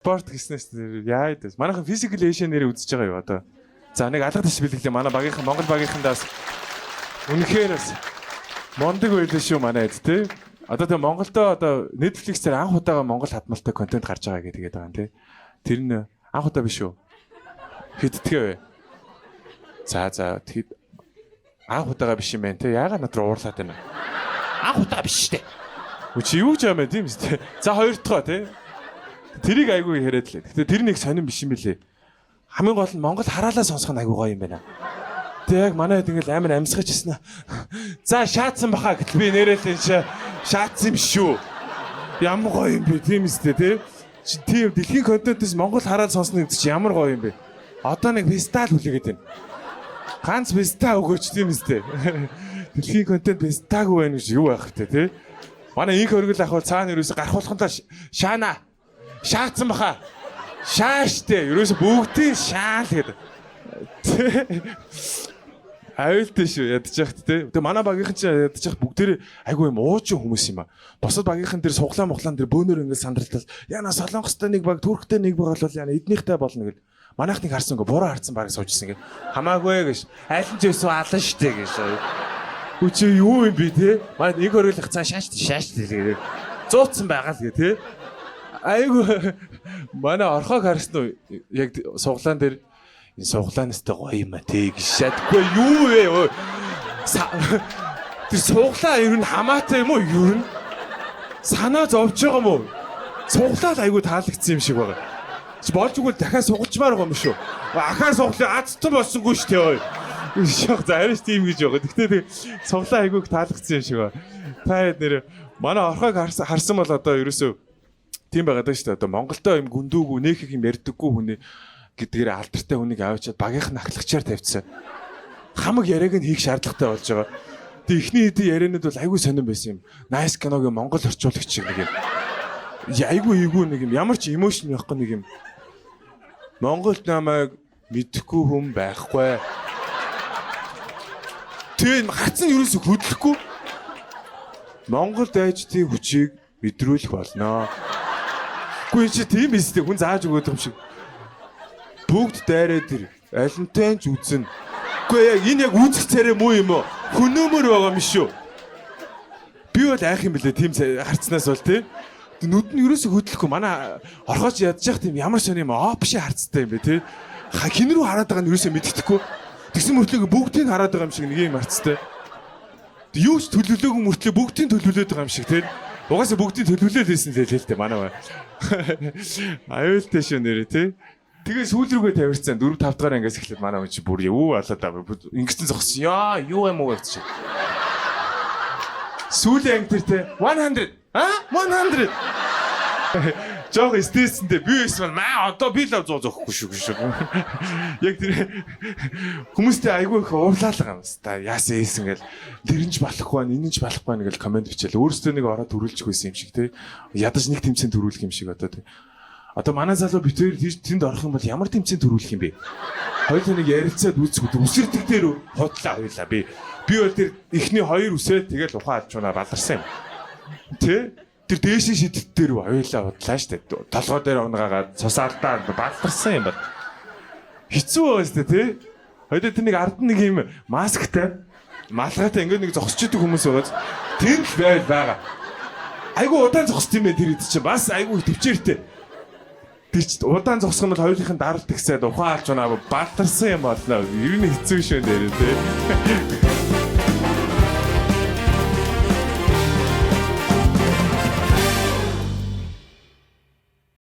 Спорт хийснээс яа гэдэг. Манайхан physical Asian нэрээ үзэж байгаа юу одоо. За нэг алга таш бэлгэлээ манай багийнхан Монгол багийнхандаас үнэхээр бас мондөг байлаа шүү манайд тий. Одоо тэгээ Монголдо одоо Netflix дээр анх удаага Монгол хадмалтай контент гарч байгаа гэдэг байгаа юм тий. Тэр нь анх удаа биш үү? Хэдтгэв вэ? За тэгэд анх удаага биш юм байна тий. Яагаад над руу уурлаад байна? Анх удаа биш штэ. Үчи юу гэж юм бэ тийм үстэй. За хоёр дахь тий. Тэрийг айгүй яриад лээ. Гэтэ тэр нэг сонирн биш юм билээ. Хамгийн гол нь Монгол хараалаа сонсох нь айгүй гоё юм байна. Тэг яг манайд ингээл амар амьсгаж ирсэн. За шаацсан баха гэтэл би нэрэл шаацсан юм шүү. Ямар гоё юм бэ тийм үстэй тий. Тийм дэлхийн контентээс Монгол хараад сонсно гэдэг чинь ямар гоё юм бэ. Одоо нэг фестивал хүлээгээд байна. Ганц фестивал өгөөч тийм үстэй. Дэлхийн контент фестивал байна гэж юу байх вэ тий. Манай инх өргөл ахвал цаана юусэн гарахуулхандаа шаана шаацсан баха. Шааштэй. Ерөөсө бүгдийн шаал гэдэг. Аюултай шүү ядчих те. Тэгээ манай багийнхан ч ядчих бүгдээр айгүй юм уучин хүмүүс юм а. Босод багийнхан дээр суглаа мухлаан дээр бөөнөр ингээд сандралтал. Яна Солонгостой нэг баг, Турктэй нэг баг бол яна эднийхтэй болно гэл. Манайхныг харсан гоо буруу харсан баг суужсэн гэл. Хамаагүй гэж. Аль нь ч өсөө алан штэ гэж. Үчи юу юм бэ те? Манай нэг хөргөлөх цаа шааштай тэгээд зууцсан байгаа л гэ те. Айгу манай орхог харсан уу яг суглаан дээр энэ суглаанастай гоё юм а тэг шатгүй юу вэ тэр суглаа ер нь хамаатай юм уу ер нь санаа зовж байгаа юм уу суглаа л айгу таалагдсан юм шиг байгаа чи болж игэл дахиад сугалчмаар байгаа юм шүү ахаа суглаа азтан болсонгүй шүү дээ шах зариш тийм гэж байгаа гэхдээ суглаа айгу таалагдсан юм шиг байгаа та нэр манай орхог харсан бол одоо ерөөсөө тийм байгаад байна шүү дээ. Одоо Монголдо юм гүндүүгүү нөх их юм ярьдаггүй хүний гэдгээр алдартай хүнийг авчиад багийнх нь ахлагчаар тавьчихсан. Хамаг яриаг нь хийх шаардлагатай болж байгаа. Тэгээ эхний хэдийн яриануд бол айгүй сонирн байсан юм. Nice киногийн Монгол орчуулагч шиг нэг юм. Айгүй нэг юм ямар ч эмошн байхгүй нэг юм. Монголд намайг мэдхгүй хүн байхгүй. Тэгээ хацсан ерөөсө хөдлөхгүй. Монголд айжтын хүчийг мэдрүүлэх болно. Гүн чи тийм биз дээ хүн зааж өгөөд юм шиг. Бүгд дайраа тэр алинтай ч үзэн. Үгүй яг энэ яг үзэх царай муу юм уу? Хөнөөмөр байгаа юм шүү. Би бол айх юм блэ тийм харцнаас бол тий. Нүд нь ерөөсө хөдлөхгүй манай орхооч ядж явах тийм ямар сони юм опши харцтай юм бэ тий. Хин рүү хараад байгаа нь ерөөсө мэддэхгүй. Тэгсэн мөртлөө бүгдийг хараад байгаа юм шиг нэг юм харцтай. Юу ч төлөвлөөгүй мөртлөө бүгдийг төлөвлөөд байгаа юм шиг тий. Угаасаа бүгдийг төлөвлөөл хийсэн л хэлтэй манай. Аюултай шүү нэрээ тий. Тэгээ сүүл рүүгээ тавирцсан 4 5 дахь ангиас эхлээд манай хүн чи бүр юу болоод байгаа ингэсэн зогссон. Яа юу юм уу гэж. Сүүлийн анги тэр тий 100 100 Жог стэйсэндээ би эсвэл маа одоо би л 100 зөөхгүй шүү. Яг тэр хүмүүстэй айгүй их уурлаалгаа юм та яасан ийсэн гэл тэрнж болохгүй байна, энэнж болохгүй байна гэл комент бичээл өөрөөсөө нэг ороод төрүүлчих байсан юм шиг те. Ядаж нэг тэмцээн төрүүлэх юм шиг одоо те. Одоо манай залуу битээр тэнд орох юм бол ямар тэмцээн төрүүлэх юм бэ? Хоёул нэг ярилцаад үүсгүүд үсэрдэг дээр худлаа хоёлаа би. Би бол тэр эхний 2 үсээд тэгэл ухаан алж чунаа баларсан юм. Тэ? Тэр дээшийн шидэт дээр хоёулаа худлаа штэ. Толгой дээр унгаагаад цусаалтаа балдарсан юм байна. Хэцүү байгаа штэ тий. Хоёул тэр нэг ард нэг юм масктай малгайтай ингээд нэг зогсож идэг хүмүүс байгааз тэнд л байл байгаа. Айгу удаан зогсд юм бэ тэр хэд чинь бас айгу төвчээртэй. Тэр чинь удаан зогсох юм бол хоёулынх нь даралт ихсээд ухаан алж унаа балдарсан юм боллоо. Ер нь хэцүү шүү нэрээ тий.